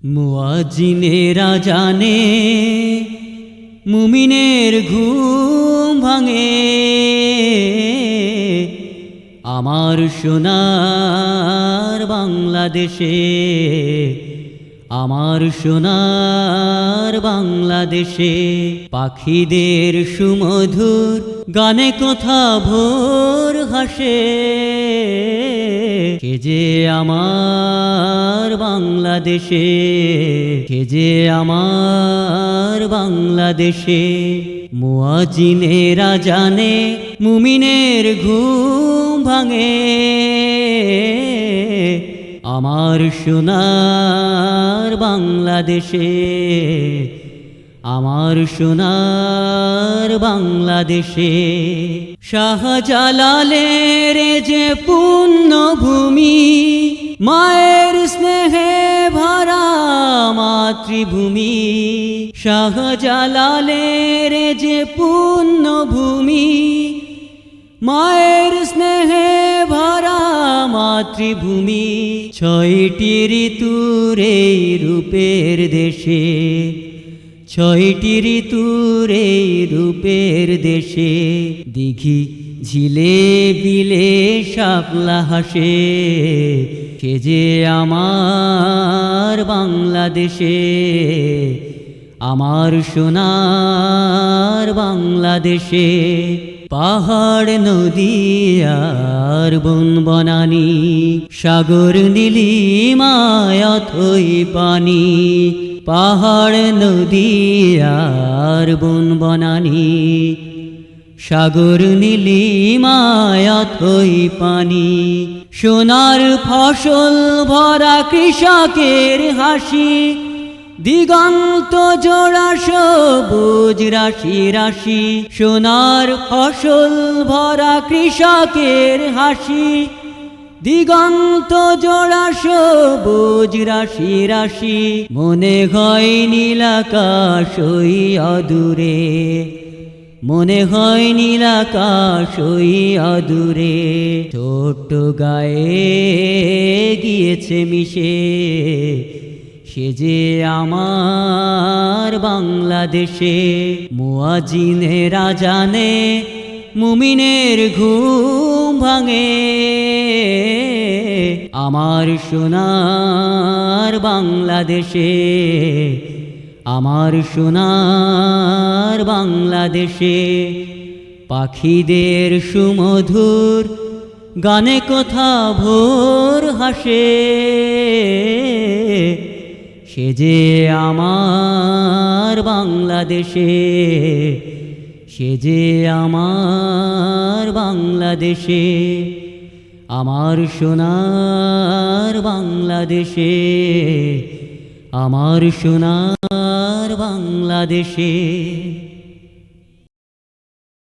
মুয়াজ্জিনেরা জানে মুমিনের ঘুম ভাঙে, আমার সোনার বাংলাদেশে, আমার সোনার বাংলাদেশে। পাখিদের সুমধুর গানে কথা ভোর হাসে, কে যে আমার বাংলাদেশে, কে যে আমার বাংলাদেশে। মুয়াজ্জিনেরা জানে মুমিনের ঘুম ভাঙে, আমার সোনার বাংলাদেশে, আমার সোনার বাংলাদেশে। শাহজালালের যে পুণ্যভূমি, মায়ের স্নেহে ভরা মাতৃভূমি। শাহজালালের যে পুণ্যভূমি, মায়ের স্নেহে ভরা মাতৃভূমি। ছয়টি ঋতুর এই রূপের দেশে, ছয়টি ঋতুর এই রূপের দেশে। দিঘি ঝিলে বিলে শাপলা হাসে, কে যে আমার বাংলাদেশে, আমার সোনার বাংলাদেশে। পাহাড় নদী আর বন বনানি, সাগর নীলিমায় অথই পানি। পাহাড় নদী আর বন বনানি, সাগর নীলিমায় অথই পানি। সোনার ফসল ভরা কৃষকের হাসি, দিগন্ত জোড়া সবুজ রাশি রাশি। সোনার ফসল ভরা কৃষকের হাসি, দিগন্ত জোড়া সবুজ রাশি রাশি। মনে হয় নীল আকাশ ওই অদূরে, মনে হয় নীল আকাশ ওই অদূরে। ছোট্ট গায়ে গিয়েছে মিশে, সে যে আমার বাংলাদেশে। মুয়াজ্জিনেরা জানে মুমিনের ঘুম ভাঙে, আমার সোনার বাংলাদেশে, আমার সোনার বাংলাদেশে। পাখিদের সুমধুর গানে কথা ভোর হাসে, সে যে আমার বাংলাদেশে, সে যে আমার বাংলাদেশে, আমার সোনার বাংলাদেশে, আমার সোনার বাংলাদেশে।